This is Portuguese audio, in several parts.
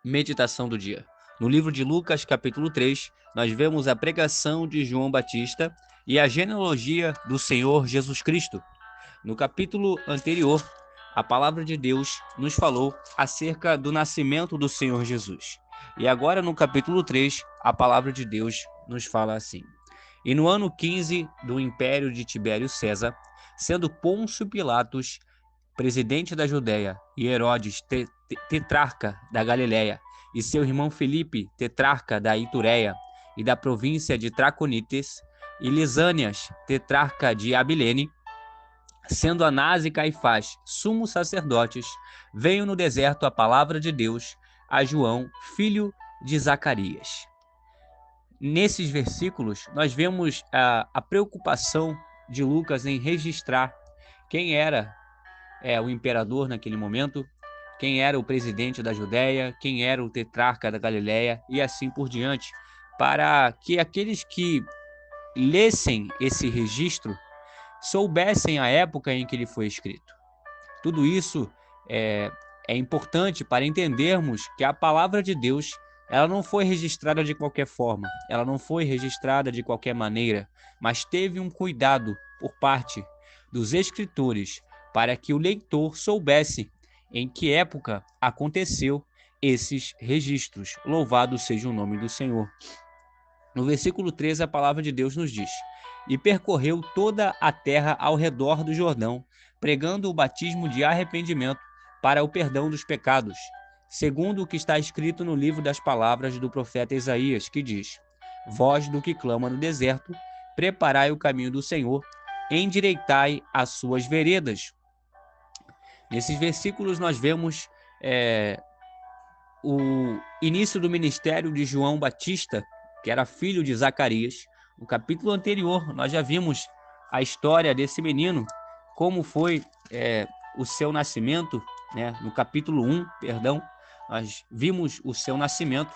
Meditação do dia. No livro de Lucas, capítulo 3, nós vemos a pregação de João Batista e a genealogia do Senhor Jesus Cristo. No capítulo anterior, a palavra de Deus nos falou acerca do nascimento do Senhor Jesus. E agora, no capítulo 3, a palavra de Deus nos fala assim: E no ano 15 do império de Tibério César, sendo Pôncio Pilatos presidente da Judéia, e Herodes, tetrarca da Galiléia, e seu irmão Filipe, tetrarca da Itureia e da província de Traconites, e Lisânias, tetrarca de Abilene, sendo Anás e Caifás sumos sacerdotes, veio no deserto a palavra de Deus a João, filho de Zacarias. Nesses versículos, nós vemos a preocupação de Lucas em registrar quem era o imperador naquele momento, quem era o presidente da Judéia, quem era o tetrarca da Galiléia e assim por diante, para que aqueles que lessem esse registro soubessem a época em que ele foi escrito. Tudo isso é importante para entendermos que a palavra de Deus, ela não foi registrada de qualquer forma, ela não foi registrada de qualquer maneira, mas teve um cuidado por parte dos escritores para que o leitor soubesse em que época aconteceu esses registros. Louvado seja o nome do Senhor. No versículo 13, a palavra de Deus nos diz: E percorreu toda a terra ao redor do Jordão, pregando o batismo de arrependimento para o perdão dos pecados, segundo o que está escrito no livro das palavras do profeta Isaías, que diz: Voz do que clama no deserto, preparai o caminho do Senhor, endireitai as suas veredas. Nesses versículos nós vemos o início do ministério de João Batista, que era filho de Zacarias. No capítulo anterior nós já vimos a história desse menino, como foi o seu nascimento, né? No capítulo 1, nós vimos o seu nascimento,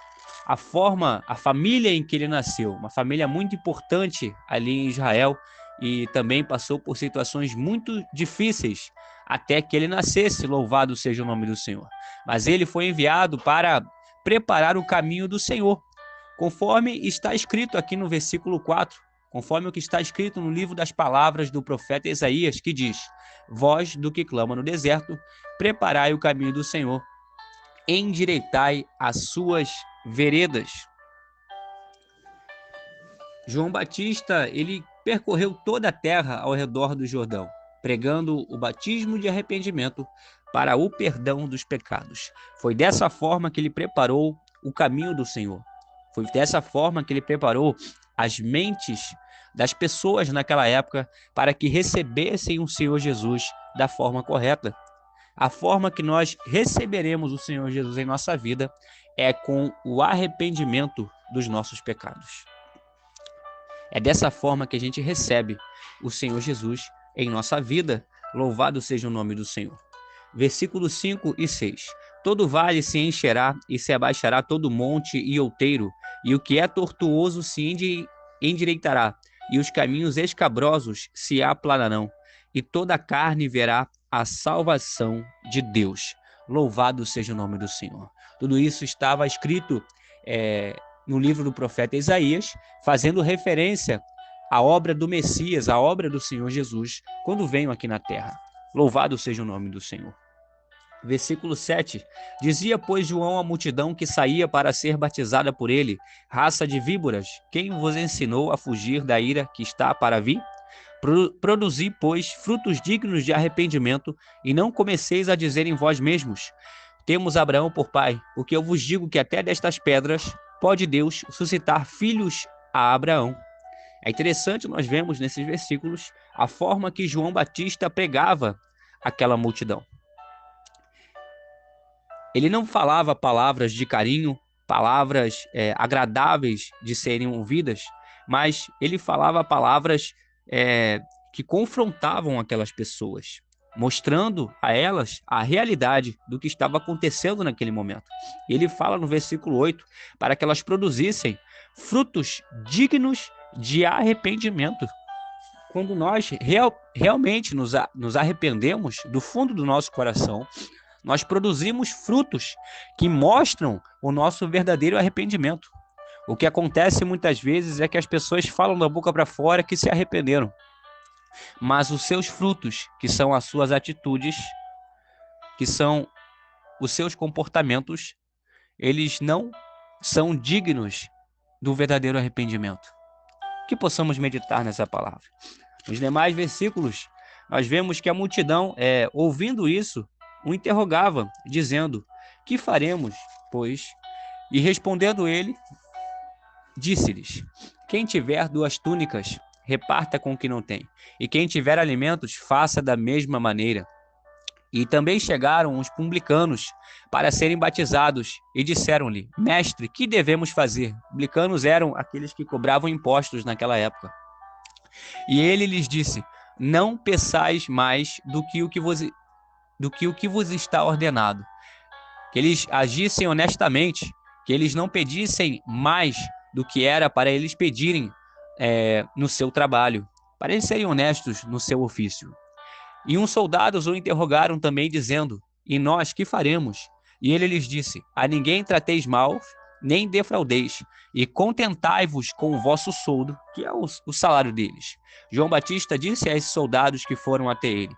a família em que ele nasceu, uma família muito importante ali em Israel, e também passou por situações muito difíceis até que ele nascesse, louvado seja o nome do Senhor. Mas ele foi enviado para preparar o caminho do Senhor, conforme está escrito aqui no versículo 4, conforme o que está escrito no livro das palavras do profeta Isaías, que diz: Voz do que clama no deserto, preparai o caminho do Senhor, endireitai as suas veredas. João Batista, ele percorreu toda a terra ao redor do Jordão, pregando o batismo de arrependimento para o perdão dos pecados. Foi dessa forma que ele preparou o caminho do Senhor. Foi dessa forma que ele preparou as mentes das pessoas naquela época para que recebessem o Senhor Jesus da forma correta. A forma que nós receberemos o Senhor Jesus em nossa vida é com o arrependimento dos nossos pecados. É dessa forma que a gente recebe o Senhor Jesus em nossa vida. Louvado seja o nome do Senhor. Versículos 5 e 6. Todo vale se encherá e se abaixará todo monte e outeiro, e o que é tortuoso se endireitará, e os caminhos escabrosos se aplanarão, e toda a carne verá a salvação de Deus. Louvado seja o nome do Senhor. Tudo isso estava escrito no livro do profeta Isaías, fazendo referência à obra do Messias, à obra do Senhor Jesus, quando veio aqui na terra. Louvado seja o nome do Senhor. Versículo 7. Dizia, pois, João à multidão que saía para ser batizada por ele: Raça de víboras, quem vos ensinou a fugir da ira que está para vir? Produzi, pois, frutos dignos de arrependimento, e não comeceis a dizer em vós mesmos: Temos Abraão por pai, porque eu vos digo que até destas pedras pode Deus suscitar filhos a Abraão. É interessante, nós vemos nesses versículos a forma que João Batista pregava aquela multidão. Ele não falava palavras de carinho, palavras agradáveis de serem ouvidas, mas ele falava palavras que confrontavam aquelas pessoas, mostrando a elas a realidade do que estava acontecendo naquele momento. Ele fala no versículo 8 para que elas produzissem frutos dignos de arrependimento. Quando nós realmente nos arrependemos do fundo do nosso coração, Nós produzimos frutos que mostram o nosso verdadeiro arrependimento. O que acontece muitas vezes é que as pessoas falam da boca para fora que se arrependeram, mas os seus frutos, que são as suas atitudes, que são os seus comportamentos, eles não são dignos do verdadeiro arrependimento. Que possamos meditar nessa palavra. Nos demais versículos, nós vemos que a multidão, ouvindo isso, o interrogava, dizendo: que faremos, pois? E respondendo ele, disse-lhes: quem tiver 2 túnicas, reparta com o que não tem, e quem tiver alimentos, faça da mesma maneira. E também chegaram os publicanos para serem batizados e disseram-lhe: mestre, que devemos fazer? Publicanos eram aqueles que cobravam impostos naquela época. E ele lhes disse: não peçais mais do que o que vos está ordenado. Que eles agissem honestamente, que eles não pedissem mais do que era para eles pedirem no seu trabalho, para eles serem honestos no seu ofício. E uns soldados o interrogaram também, dizendo: e nós que faremos? E ele lhes disse: a ninguém trateis mal, nem defraudeis, e contentai-vos com o vosso soldo, que é o salário deles. João Batista disse a esses soldados que foram até ele: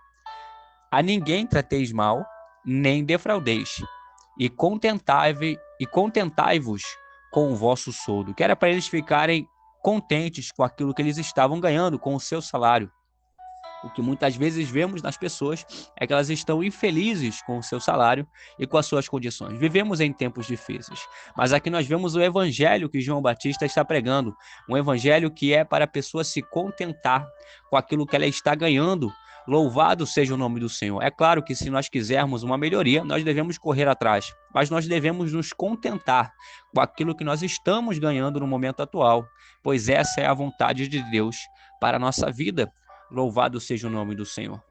a ninguém trateis mal, nem defraudeis, e contentai-vos com o vosso soldo, que era para eles ficarem contentes com aquilo que eles estavam ganhando, com o seu salário. O que muitas vezes vemos nas pessoas é que elas estão infelizes com o seu salário e com as suas condições. Vivemos em tempos difíceis, mas aqui nós vemos o evangelho que João Batista está pregando, um evangelho que é para a pessoa se contentar com aquilo que ela está ganhando. Louvado seja o nome do Senhor. É claro que se nós quisermos uma melhoria, nós devemos correr atrás, mas nós devemos nos contentar com aquilo que nós estamos ganhando no momento atual, pois essa é a vontade de Deus para a nossa vida. Louvado seja o nome do Senhor.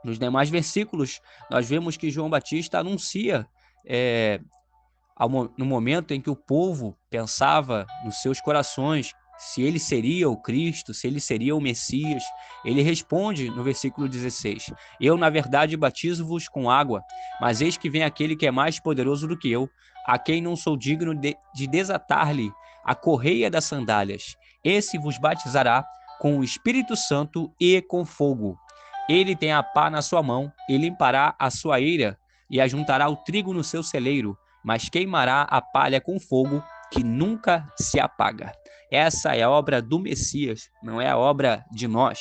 Nos demais versículos, nós vemos que João Batista anuncia, no momento em que o povo pensava nos seus corações se ele seria o Cristo, se ele seria o Messias, ele responde no versículo 16: eu, na verdade, batizo-vos com água, mas eis que vem aquele que é mais poderoso do que eu, a quem não sou digno de desatar-lhe a correia das sandálias. Esse vos batizará com o Espírito Santo e com fogo. Ele tem a pá na sua mão, e limpará a sua eira, e ajuntará o trigo no seu celeiro, mas queimará a palha com fogo, que nunca se apaga. Essa é a obra do Messias, não é a obra de nós,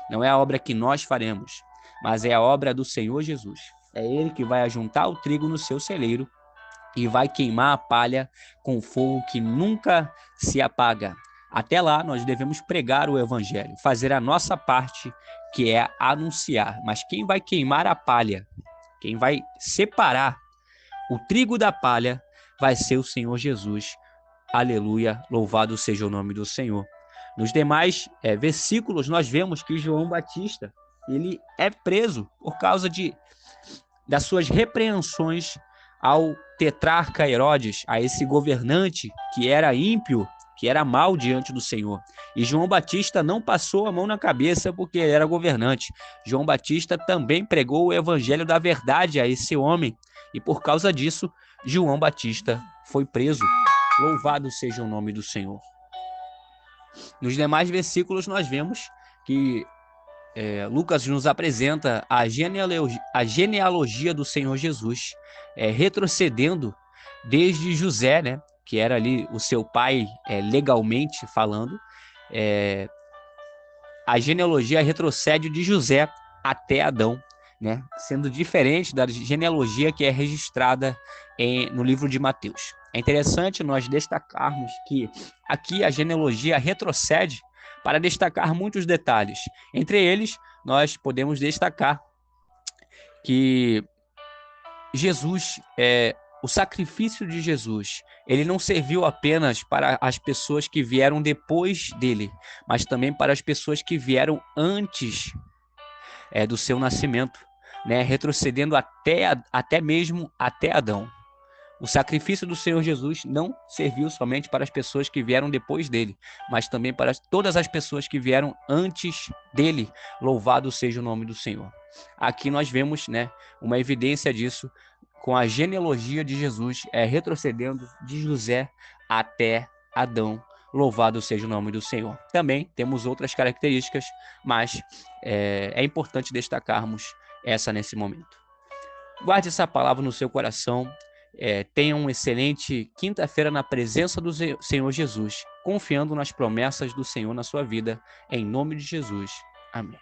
não é a obra que nós faremos, mas é a obra do Senhor Jesus. É Ele que vai ajuntar o trigo no seu celeiro e vai queimar a palha com fogo que nunca se apaga. Até lá, nós devemos pregar o evangelho, fazer a nossa parte, que é anunciar. Mas quem vai queimar a palha, quem vai separar o trigo da palha, vai ser o Senhor Jesus. Aleluia, louvado seja o nome do Senhor. Nos demais versículos, nós vemos que João Batista, ele é preso por causa das suas repreensões ao tetrarca Herodes, a esse governante que era ímpio, que era mal diante do Senhor. E João Batista não passou a mão na cabeça porque ele era governante. João Batista também pregou o evangelho da verdade a esse homem. E por causa disso, João Batista foi preso. Louvado seja o nome do Senhor. Nos demais versículos nós vemos que Lucas nos apresenta a genealogia do Senhor Jesus, retrocedendo desde José, né, que era ali o seu pai, legalmente falando. A genealogia retrocede de José até Adão, né, sendo diferente da genealogia que é registrada no livro de Mateus. É interessante nós destacarmos que aqui a genealogia retrocede para destacar muitos detalhes. Entre eles, nós podemos destacar que Jesus, o sacrifício de Jesus, ele não serviu apenas para as pessoas que vieram depois dele, mas também para as pessoas que vieram antes do seu nascimento, né? Retrocedendo até mesmo até Adão. O sacrifício do Senhor Jesus não serviu somente para as pessoas que vieram depois dele, mas também para todas as pessoas que vieram antes dele. Louvado seja o nome do Senhor. Aqui nós vemos, né, uma evidência disso com a genealogia de Jesus, retrocedendo de José até Adão. Louvado seja o nome do Senhor. Também temos outras características, mas é importante destacarmos essa nesse momento. Guarde essa palavra no seu coração. Tenha uma excelente quinta-feira na presença do Senhor Jesus, confiando nas promessas do Senhor na sua vida. Em nome de Jesus. Amém.